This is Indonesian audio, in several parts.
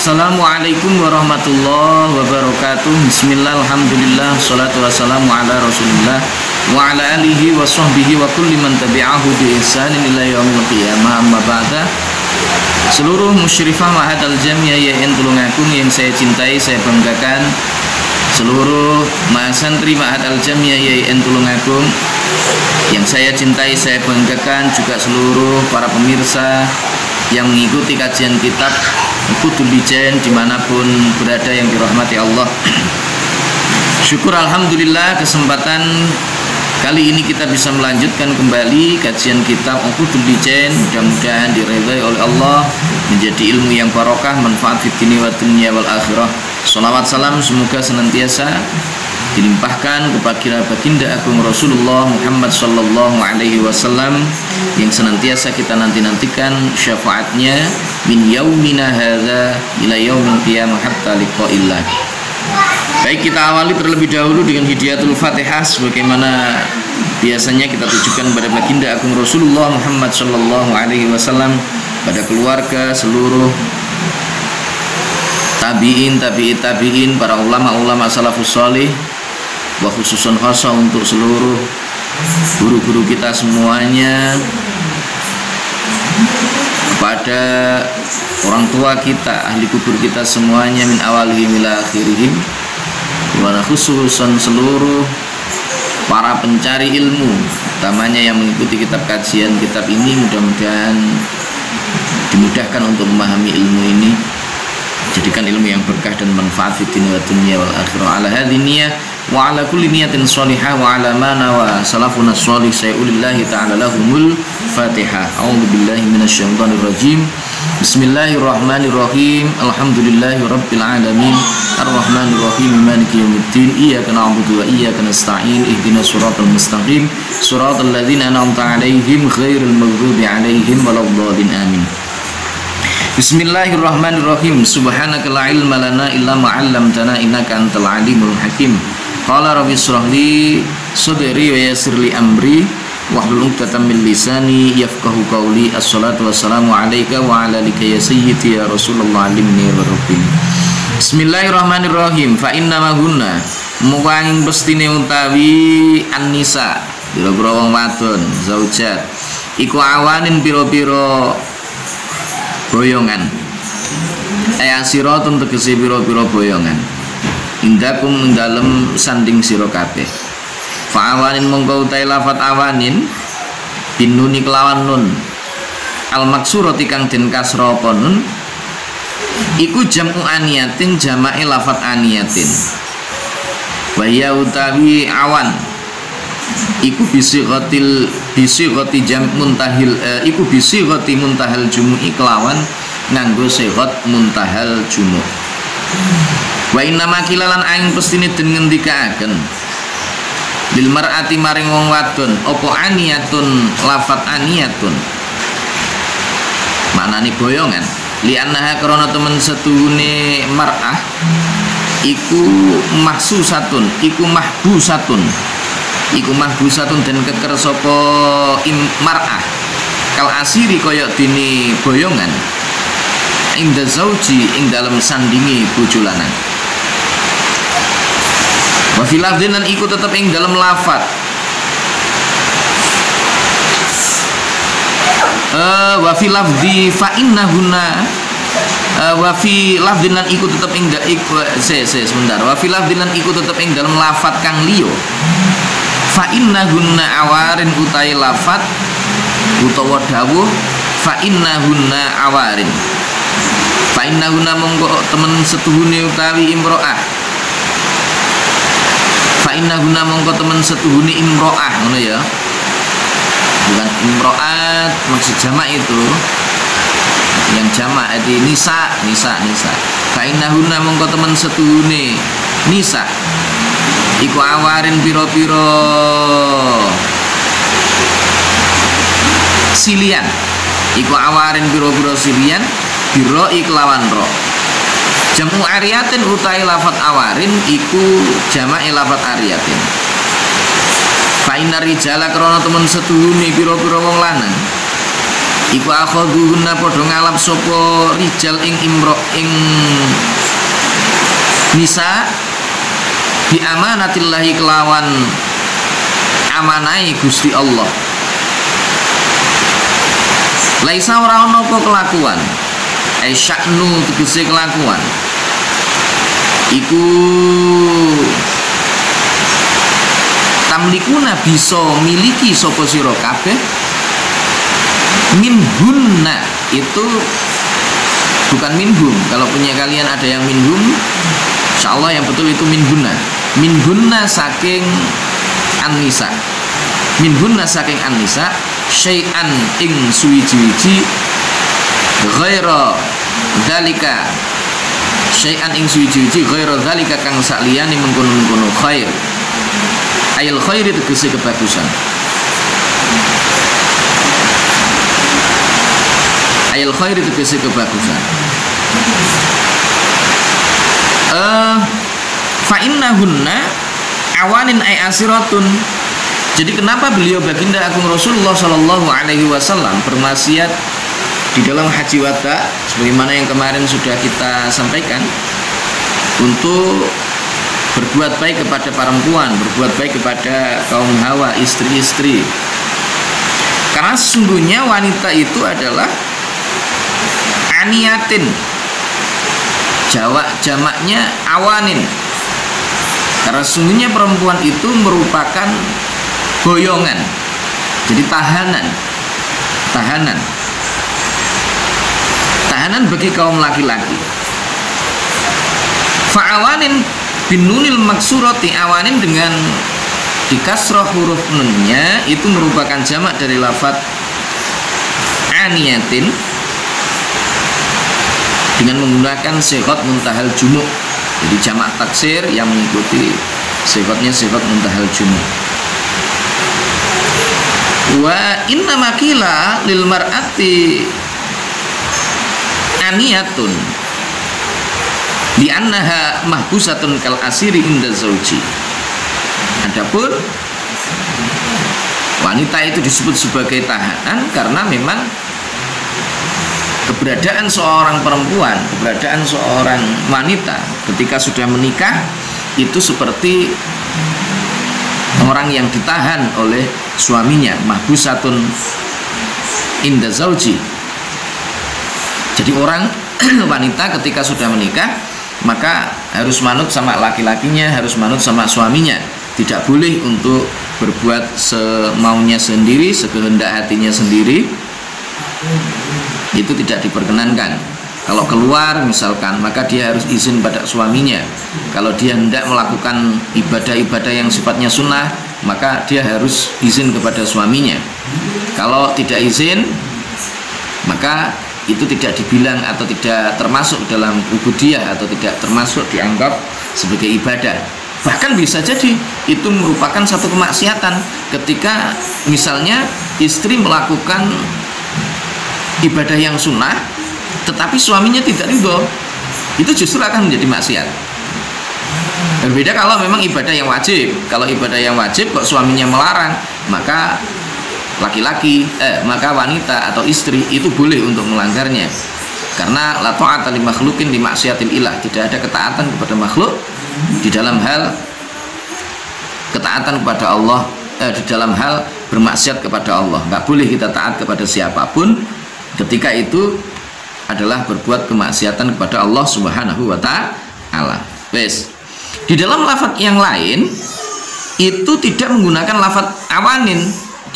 Assalamualaikum warahmatullahi wabarakatuh. Bismillah, alhamdulillah, salatu wassalamu ala rasulillah wa ala alihi wa sahbihi wa kulli man tabi'ahu bi ihsanin ila yaumil qiyamah, amma ba'da. Seluruh musyrifah Ma'had Al-Jamiah YN Tulungagung yang saya cintai, saya banggakan. Seluruh mahasantri Ma'had Al-Jamiah YN Tulungagung yang saya cintai, saya banggakan. Juga seluruh para pemirsa yang mengikuti kajian kitab Qutbul Lijen dimanapun berada yang dirahmati Allah. Syukur alhamdulillah kesempatan kali ini kita bisa melanjutkan kembali kajian kitab Qutbul Lijen. Mudah-mudahan diridhai oleh Allah, menjadi ilmu yang barokah, manfaat fid dini wa dunya wal akhirah. Salawat salam semoga senantiasa dilimpahkan kepada baginda agung Rasulullah Muhammad sallallahu alaihi wasallam yang senantiasa kita nanti-nantikan syafaatnya min yaumina hadza ila yaumil qiyamah hatta liqa'illah. Baik, kita awali terlebih dahulu dengan hidayatul Fatihah sebagaimana biasanya kita tujukan kepada baginda agung Rasulullah Muhammad sallallahu alaihi wasallam, pada keluarga, seluruh tabi'in, tabi'in, para ulama-ulama salafus salih, wa khususun khasa untuk seluruh guru-guru kita semuanya, kepada orang tua kita, ahli kubur kita semuanya, min awalihim ila akhirihim, wa khususun seluruh para pencari ilmu, utamanya yang mengikuti kitab kajian kitab ini. Mudah-mudahan dimudahkan untuk memahami ilmu ini, jadikan ilmu yang berkah dan manfaat fid dunya wa dunya wal akhirah. Ala hadhihi niyyah wa ala kulli niyatin shalihah wa ala ma nawa salafuna shalih sayulillahi ta'ala lahumul Fatihah. A'udzu billahi minasyaitonir rajim. Bismillahirrahmanirrahim. Alhamdulillahi rabbil alamin. Arrahmanir rahim. Maliki yaumiddin. Iyyaka na'budu wa iyyaka nasta'in. Ihdinas siratal mustaqim. Siratal ladzina an'amta 'alaihim ghairil maghdubi 'alaihim waladdallin. Amin. Bismillahirrahmanirrahim. Subhanaka la ilma lana illa ma 'allamtana innaka antal alimul hakim. Qala rabbi shrah li sadri wa yassir li amri wahlul 'uqdatam min lisani yafqahu qawli. Assalatu wassalamu alayka wa ala alika ya sayyidi ya Rasulullah alimni wa rabbini. Bismillahirrahmanirrahim. Fa inna ma hunna mungkang pestine utawi an-nisa, pira-pira wong wadon, zaujat, iku awanin pira-pira boyongan. Ayasiratun tegese pira-pira boyongan. Indakum ing dalem sanding sira kabeh. Fa awanin mongko utahe lafat awanin binuni kelawan nun al maksurati kang den kasra apa nun iku jamu aniyatin, jamake lafat aniyatin. Wa ya utawi awan iku bisighati jam muntahil iku bisighati muntahal jumu'i kelawan nganggo sighat muntahal jumu'. Wa inna makilalan aing pestine den ngendikaaken bil mar'ati maring wong wadon apa aniyatun, lafat aniyatun maknane boyongan, li'annaha krana temen setuhune mar'ah iku mahsusatun, iku mahbusatun, iku mahbusatun dan keker sapa mar'ah kal asiri kaya dene boyongan inda zauji ing dalam sandingi bojo lanang. Wa fil lafdhin lan iku tetep ing dalam lafat wa fil lafdhi fa innahunna wa fi lafdhin lan iku tetep ing sebentar wa fil lafdhin lan iku tetep ing dalam lafat kang liya fa innahunna awarin utai lafat utawa dawuh fa innahunna awarin. Fa innahunna mongko temen setuhune utawi imro'ah, fa innahunna mongko temen setuhune imro'ah, ngono ya, bukan imro'at maksud jamak itu, yang jamak itu nisa. Fa innahunna mongko temen setuhune nisa iku awarin piro-piro silian, iku awarin piro-piro silian biro iklawan ro. Jamu ariyatin utai lafat awarin iku jama'i lafat ariyatin. Fa inna rijala krana temen setuhune pira-pira wong lanang iku akhadhuhunna padha ngalap sapa rijal ing nisa bi amanatillahi kelawan amanai Gusti Allah. Laisa ora ono apa kelakuan ai sya'nu tegese kelakuan iku tamlikuna bisa miliki sapa sira kabeh minhunna, itu bukan minhum. Kalau punya kalian ada yang minhum, insyaallah yang betul itu minhunna saking an-nisa, minhunna saking an-nisa syai'an ing suwiji-wiji ghaira dzalika, syai'an ing suwiji-wiji ghaira dzalika kang saliyane mengkono-mengkono khair, ayil khairi tegese kebagusan, ayil khairi tegese kebagusan. Fa innahunna awanin ay asiratun. Jadi kenapa beliau baginda agung Rasulullah Shallallahu Alaihi Wasallam bermaksiat di dalam haji wada, sebagaimana yang kemarin sudah kita sampaikan, untuk berbuat baik kepada perempuan, berbuat baik kepada kaum hawa, istri-istri. Karena sesungguhnya wanita itu adalah aniyatin, jamaknya awanin. Karena sesungguhnya perempuan itu merupakan boyongan, jadi tahanan bagi kaum laki-laki. Fa'awanin binunil maksurati, awanin dengan dikasroh huruf nunnya itu merupakan jamak dari lafadz aniyatin dengan menggunakan sighah muntahal jumu'. Jadi jamak taksir yang mengikuti sighahnya sighah muntahal jumu'. Wa inna makila lil mar'ati aniyatun li annaha mahbusatun kal asiri inda zauji. Adapun wanita itu disebut sebagai tahanan karena memang keberadaan seorang perempuan, keberadaan seorang wanita ketika sudah menikah itu seperti orang yang ditahan oleh suaminya, mahbusatun inda zauji. Jadi orang wanita ketika sudah menikah maka harus manut sama laki-lakinya, harus manut sama suaminya, tidak boleh untuk berbuat semaunya sendiri, sekehendak hatinya sendiri. Itu tidak diperkenankan. Kalau keluar misalkan, maka dia harus izin pada suaminya. Kalau dia hendak melakukan ibadah-ibadah yang sifatnya sunnah, maka dia harus izin kepada suaminya. Kalau tidak izin, maka itu tidak dibilang atau tidak termasuk dalam ubudiyah atau tidak termasuk dianggap sebagai ibadah. Bahkan bisa jadi itu merupakan satu kemaksiatan ketika misalnya istri melakukan ibadah yang sunnah tetapi suaminya tidak ridho, itu justru akan menjadi maksiat. Berbeda kalau memang ibadah yang wajib. Kalau ibadah yang wajib kok suaminya melarang, maka maka wanita atau istri itu boleh untuk melanggarnya. Karena la ta'ata li makhluqin li maksiatil ilah, tidak ada ketaatan kepada makhluk di dalam hal ketaatan kepada Allah, di dalam hal bermaksiat kepada Allah. Nggak boleh kita taat kepada siapapun ketika itu adalah berbuat kemaksiatan kepada Allah Subhanahu wa ta'ala. Wes. Di dalam lafadz yang lain itu tidak menggunakan lafadz awanin.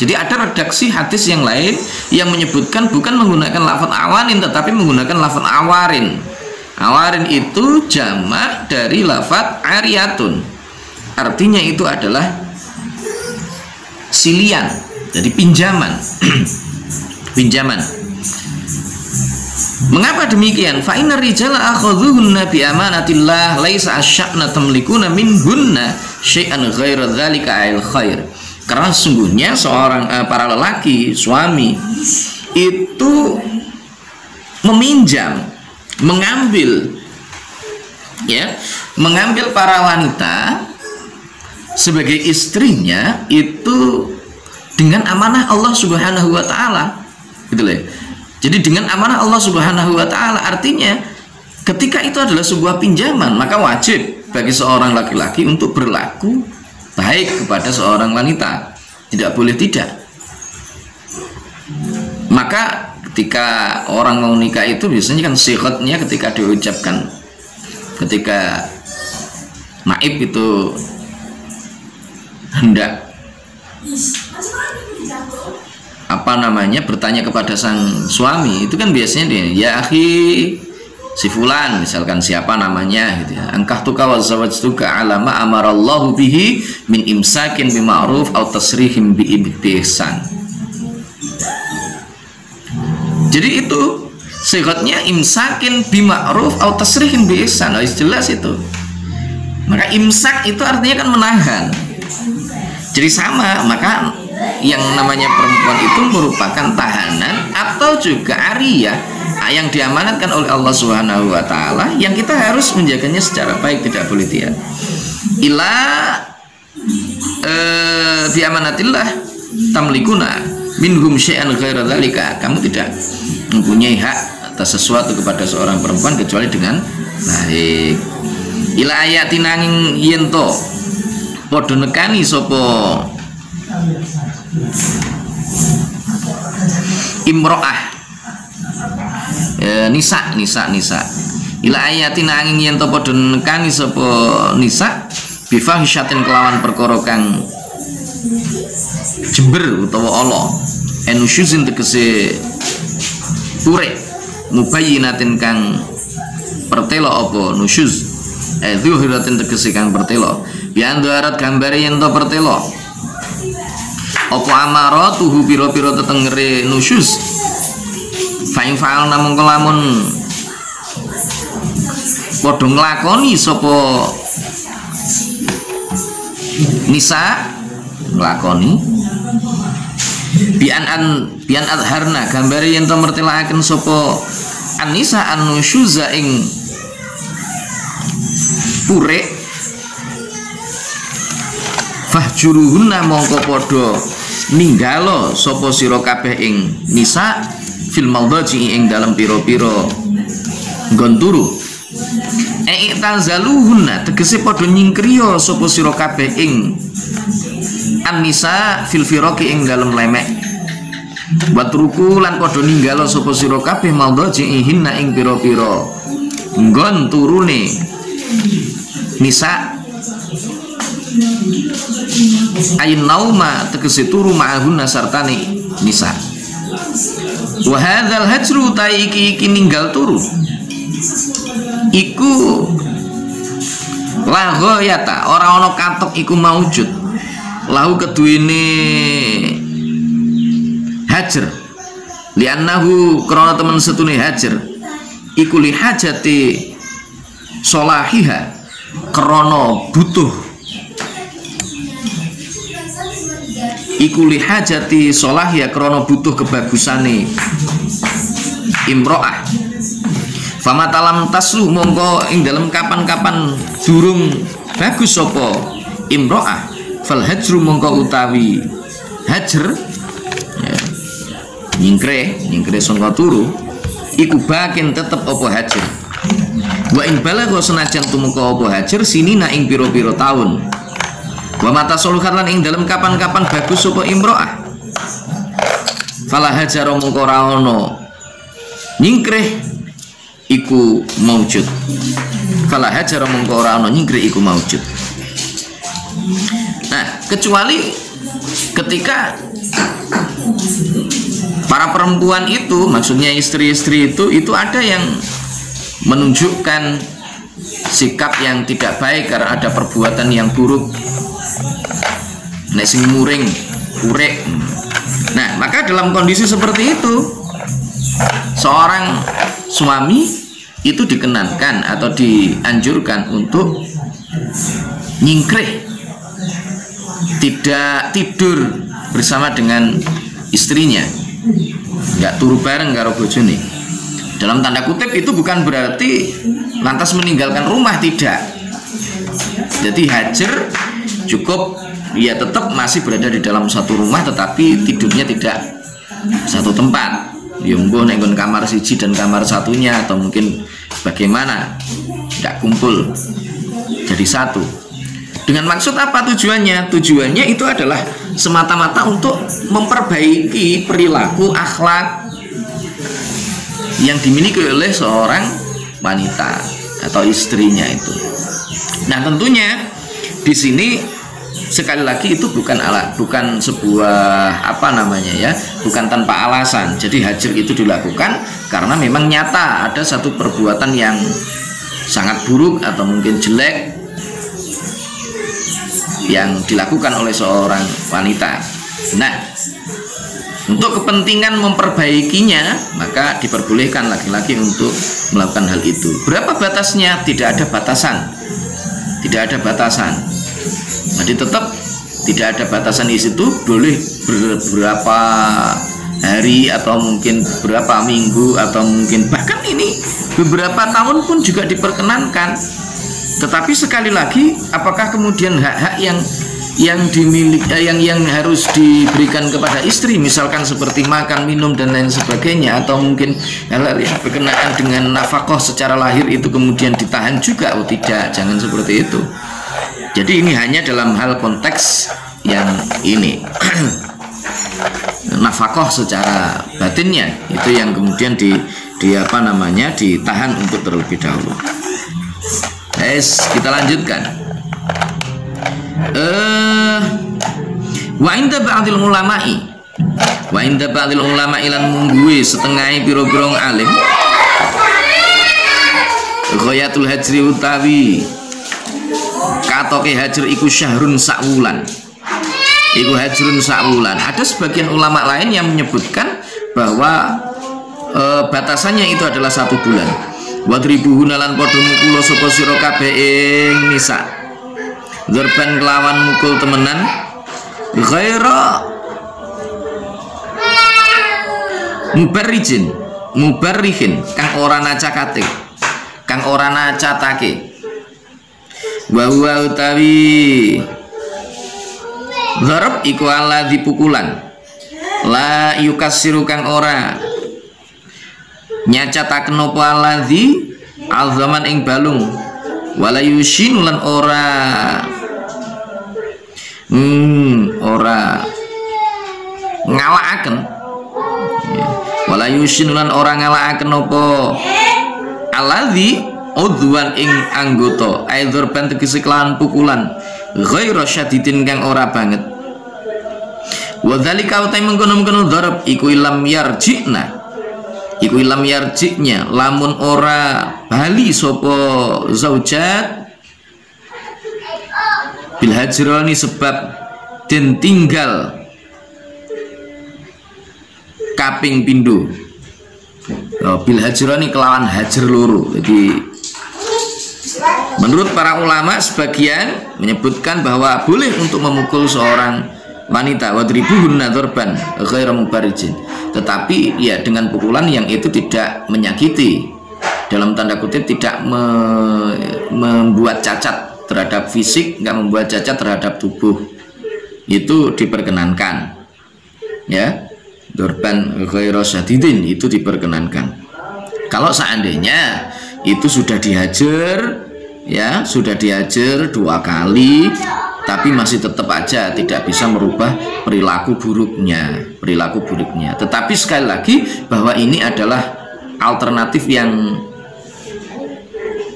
Jadi ada redaksi hadis yang lain yang menyebutkan bukan menggunakan lafadz awanin tetapi menggunakan lafadz awarin. Awarin itu jamak dari lafadz ariyatun. Artinya itu adalah silian. Jadi pinjaman. Pinjaman. Mengapa demikian? Fa innar rijala akhadhuhunna bi amanatillah laisa asya'na tamlikuna minhunna syai'an ghaira dzalika al khair. Karena sesungguhnya seorang para lelaki, suami itu meminjam, mengambil para wanita sebagai istrinya itu dengan amanah Allah Subhanahu wa ta'ala. Gitu loh. Jadi dengan amanah Allah Subhanahu wa taala, artinya ketika itu adalah sebuah pinjaman, maka wajib bagi seorang laki-laki untuk berlaku baik kepada seorang wanita. Tidak boleh tidak. Maka ketika orang mau nikah itu biasanya kan sihatnya ketika diucapkan, ketika naib itu hendak bertanya kepada sang suami, itu kan biasanya dia, ya akhi si fulan, misalkan siapa namanya gitu ya, angkahtuka wa zawajtuka ala ma amarallahu bihi min imsakin bima'ruf aw tasrihim bi ihsan. Jadi itu sigatnya imsakin bima'ruf aw tasrihim bi ihsan, jelas itu. Maka imsak itu artinya kan menahan. Jadi sama, maka yang namanya perempuan itu merupakan tahanan atau juga ariyah yang diamanatkan oleh Allah Subhanahu wa taala, yang kita harus menjaganya secara baik, tidak boleh tidak. Ila biamanatillah tamlikuna minhum syai'an ghaira dzalika. Kamu tidak mempunyai hak atas sesuatu kepada seorang perempuan kecuali dengan baik. Ila ayatin nanging yento padha nekani sapa imro'ah nisa ila ayatin angin yen to padha nekani sapa nisa bifahisyatin kelawan perkara kang jember utawa ala enusyuzin tegese pure mubayyinatin kang pertelo apa nusyuz zuhiratin tegese kang pertelo bian darat gambare yen to pertelo apa amaratuhu pira-pira tetengere nusyuz fa'in fa'al namung kelamun padha nglakoni sapa nisa nglakoni bian adharna gambare yen to mertelakaken sapa anisa anusyuza ing pure fahjuruhunna mongko padha ninggalo sapa sira kabeh ing nisa fil mawdaji ing dalam pira-pira nggon turu i'tazaluhunna tegese padha nyingkriya sapa sira kabeh ing an-nisa fil firaqi ing dalam lemek watruku lan padha ninggalo sapa sira kabeh mawdaji hinna ing pira-pira nggon turune nisa ayin nauma tegese turu ma'ahunna sartani nisa wa hadzal hajru taiki ninggal turu iku la ghayata ora ana katok iku maujud lahu keduwene hajar li'annahu krana temen setune hajar iku li hajati solahiha krana butuh iku li hajati solahya krono butuh kebagusane imro'ah famatalam tasluh mongko ing dalam kapan-kapan durung bagus sapa imro'ah fal hajru mongko utawi hajar ya, nyingkre sangka turu iku bakin tetep apa hajar wa in balagha senajan tumeka apa hajar sinina ing pira-pira taun wa mata soluhat lan ing dalam kapan-kapan bagus sapa imro'ah fala hajara mongko ora ana nyingkreh iku maujud fala hajara mongko ora ana nyingkreh iku maujud. Nah, kecuali ketika para perempuan itu, maksudnya istri-istri itu ada yang menunjukkan sikap yang tidak baik karena ada perbuatan yang buruk, nek sing muring urek. Nah, maka dalam kondisi seperti itu seorang suami itu dikenankan atau dianjurkan untuk nyingkreh, tidak tidur bersama dengan istrinya, nggak turu bareng karo bojone. Dalam tanda kutip itu bukan berarti lantas meninggalkan rumah, tidak. Jadi hajar cukup ya tetap masih berada di dalam satu rumah, tetapi tidurnya tidak satu tempat. ya mbuh nek nggon kamar siji dan kamar satunya, atau mungkin bagaimana tidak kumpul jadi satu. Dengan maksud apa tujuannya? Tujuannya itu adalah semata-mata untuk memperbaiki perilaku akhlak yang dimiliki oleh seorang wanita atau istrinya itu. Nah, tentunya di sini sekali lagi itu bukan sebuah bukan tanpa alasan. Jadi hajar itu dilakukan karena memang nyata ada satu perbuatan yang sangat buruk atau mungkin jelek yang dilakukan oleh seorang wanita. Nah, untuk kepentingan memperbaikinya, maka diperbolehkan laki-laki untuk melakukan hal itu. Berapa batasnya? Tidak ada batasan. Tidak ada batasan. Jadi tetap tidak ada batasan di situ, boleh beberapa hari atau mungkin beberapa minggu atau mungkin bahkan ini beberapa tahun pun juga diperkenankan. Tetapi sekali lagi, apakah kemudian hak-hak yang dimiliki yang harus diberikan kepada istri, misalkan seperti makan, minum dan lain sebagainya, atau mungkin hal-hal yang berkenaan dengan nafkah secara lahir itu kemudian ditahan juga? Oh tidak, jangan seperti itu. Jadi ini hanya dalam hal konteks yang ini nafkah secara batinnya itu yang kemudian ditahan untuk terlebih dahulu. Kita lanjutkan. Wa inda ba'dil ulama'i lan mungguwe setengah pira-pira alim ghayatul hajri utawi katoke hajar iku syahrun sa'wulan. Iku hajrun sa'wulan. Ada sebagian ulama lain yang menyebutkan bahwa batasannya itu adalah 1 bulan. Wadribuhu lan padha mukul sapa sira kabeh ing nisa. Dzarban kelawan mukul temenan ghaira mubarrihin kang ora nacakate, kang ora nacatake. Wa huwa utawi dzarab iku ala dipukulan la yukassiru kang ora nyacataken apa aladzi alzaman ing balung wala yushinu lan ora ngalakaken, wala yushinu lan ora ngalakaken apa aladzi udwan ing anggota aidzur ban tegese kelawan pukulan ghairu syadidin kang ora banget. Wa dzalika utai mengkono-mengkono dzarab iku ilam yarjiknya lamun ora bali sopo zaujat bil hajroni sebab den tinggal kaping pindho. Bil hajroni kelawan hajar loro. Jadi menurut para ulama sebagian menyebutkan bahwa boleh untuk memukul seorang wanita wadribuhunna dzarban ghairu mubarijin, tetapi ya dengan pukulan yang itu tidak menyakiti, dalam tanda kutip tidak membuat cacat terhadap fisik, nggak membuat cacat terhadap tubuh, itu diperkenankan ya. Dzarban ghairu syadidin itu diperkenankan. Kalau seandainya itu sudah dihajar ya, sudah dihajar 2 kali tapi masih tetap aja tidak bisa merubah perilaku buruknya. Tetapi sekali lagi bahwa ini adalah alternatif yang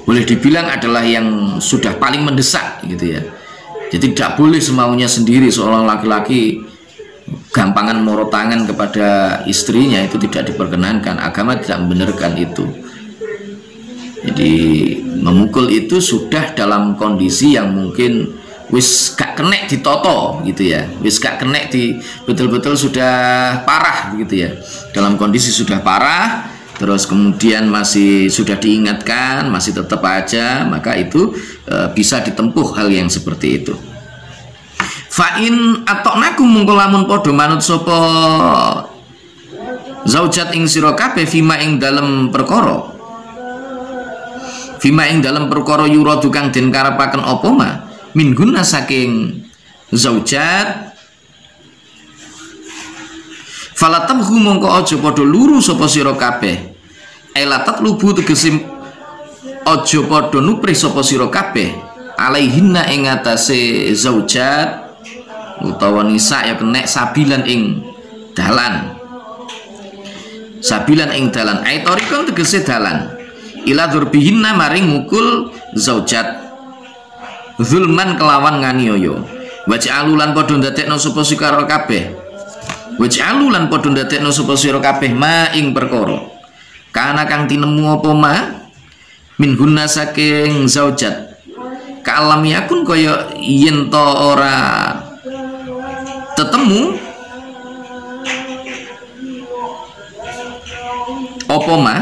boleh dibilang adalah yang sudah paling mendesak gitu ya. Jadi tidak boleh semaunya sendiri, seorang laki-laki gampangan moro tangan kepada istrinya, itu tidak diperkenankan. Agama tidak membenarkan itu. Jadi memukul itu sudah dalam kondisi yang mungkin wis gak kenek ditoto gitu ya, wis gak kenek di betul-betul sudah parah gitu ya, dalam kondisi sudah parah terus kemudian masih sudah diingatkan masih tetap aja, maka itu bisa ditempuh hal yang seperti itu. Fa'in atoknakum mungko lamun padha manut sapa zaujat ing sira kabeh fima ing dalem perkara yuradu kang den karepaken apa ma min guna saking zaujat Falatabhu mongko aja padha luru sapa sira kabeh. Elatat lubu tegese aja padha nuprih sapa sira kabeh alaihinna ing atase zaujat utawa nisa ya kenek sabilan ing dalan. Sabilan ing dalan aitorikon tegese dalan ila dzurbihinna maring mukul zaujat zulman kelawan nganiaya. Waj'alulan padha ndadekno sapa sira kabeh. Waj'alulan padha ndadekno sapa sira kabeh ma ing perkara kana kang tinemu apa ma min gunna saking zaujat kalam yakun kaya yen to ora tetemu apa ma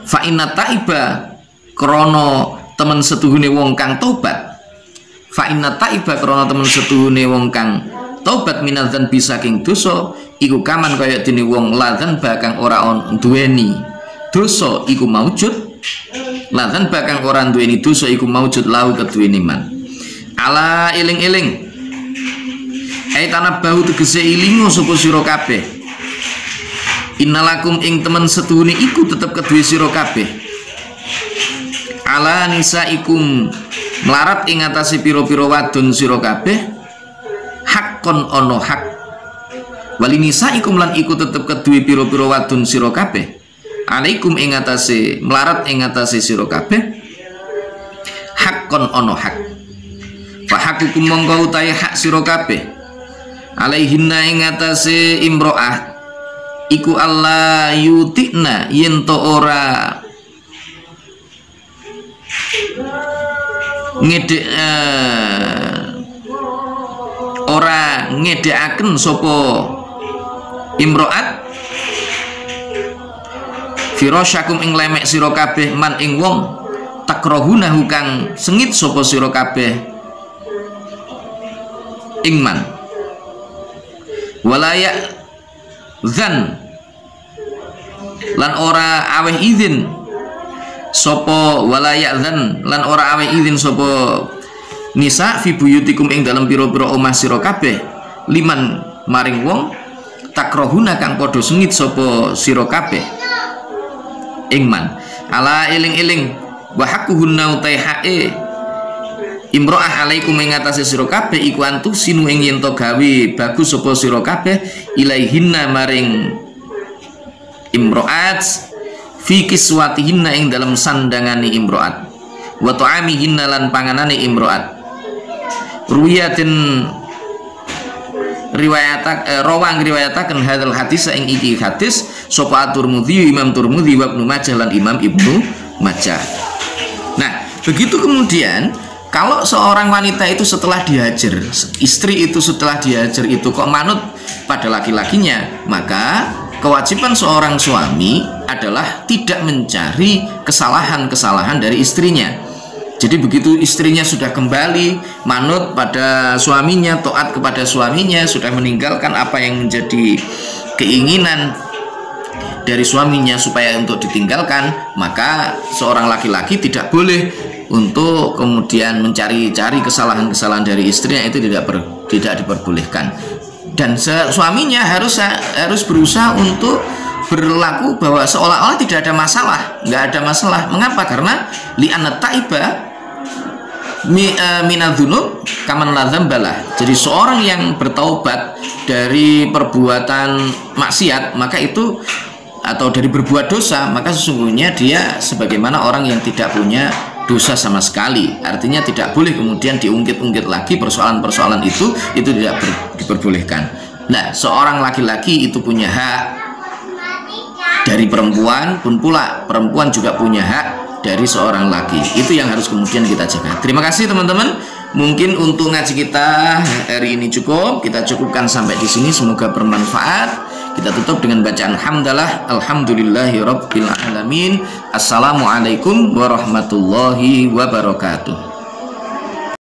fa inna taiba krana temen setuhune wong kang tobat. Fa inna taiba krana temen setuhune wong kang tobat minadzan bisa saking dosa iku kaman kaya dene wong ladzan bakang ora duweni dosa iku maujud. Ladzan bakang ora duweni dosa iku maujud lahu keduweni man. Ala eling-eling ai tanah bau tegese ilingo sapa sira kabeh. Innalakum ing temen setuhune iku tetep keduwe sira kabeh. Ala nisaikum melarat ing atase pira-pira wadon sira kabeh hakon ono hak. Wali nisaikum lan iku tetep keduwe pira-pira wadon sira kabeh. Alaikum ing atase melarat ing atase sira kabeh hakon ono hak. Fahakukum mongko utahe hak sira kabeh alaihinna ing atase imro'ah iku Allah yutikna yen to ora ora ngedekaken sapa imro'at firasyakum ing lemek sira kabeh man ing wong takrahunahu kang sengit sapa sira kabeh ingman walaya zan lan ora aweh izin sapa walaya zan lan ora aweh izin sapa nisa fi buyutikum ing dalam pira-pira omah sira kabeh liman maring wong takrahuna kang padha sengit sapa sira kabeh ingman. Ala eling-eling wa haquhunna utaihae imro'ah alaikum ing atase sira kabeh iku antu sinu ing yen to gawe bagus sapa sira kabeh ilaihinna maring imro'at fi kiswatihinna ing dalam sandangane imro'at wa ta'amihinna lan panganane imro'at. Ruwiyatin rawang riwayataken hadzal hadis ing iki hadis sapa At-Tirmidzi Imam Tirmidzi wa Ibnu Majah lan Imam Ibnu Majah. Nah, begitu kemudian kalau seorang wanita itu setelah dihajar, istri itu setelah dihajar itu kok manut pada laki-lakinya, maka kewajiban seorang suami adalah tidak mencari kesalahan-kesalahan dari istrinya. Jadi begitu istrinya sudah kembali manut pada suaminya, taat kepada suaminya, sudah meninggalkan apa yang menjadi keinginan dari suaminya supaya untuk ditinggalkan, maka seorang laki-laki tidak boleh untuk kemudian mencari-cari kesalahan-kesalahan dari istrinya, itu tidak diperbolehkan. Dan suaminya harus berusaha untuk berlaku bahwa seolah-olah tidak ada masalah, nggak ada masalah. Mengapa? Karena li'anat taiba minadzunub kaman ladzam balah. Jadi seorang yang bertaubat dari perbuatan maksiat, maka itu atau dari berbuat dosa, maka sesungguhnya dia sebagaimana orang yang tidak punya dosa sama sekali. Artinya tidak boleh kemudian diungkit-ungkit lagi persoalan-persoalan itu tidak diperbolehkan. Nah, seorang laki-laki itu punya hak dari perempuan, pun pula perempuan juga punya hak dari seorang laki. Itu yang harus kemudian kita jaga. Terima kasih teman-teman. Mungkin untuk ngaji kita hari ini cukup. Kita cukupkan sampai di sini. Semoga bermanfaat. Kita tutup dengan bacaan hamdalah. Alhamdulillahirabbil alamin. Assalamualaikum warahmatullahi wabarakatuh.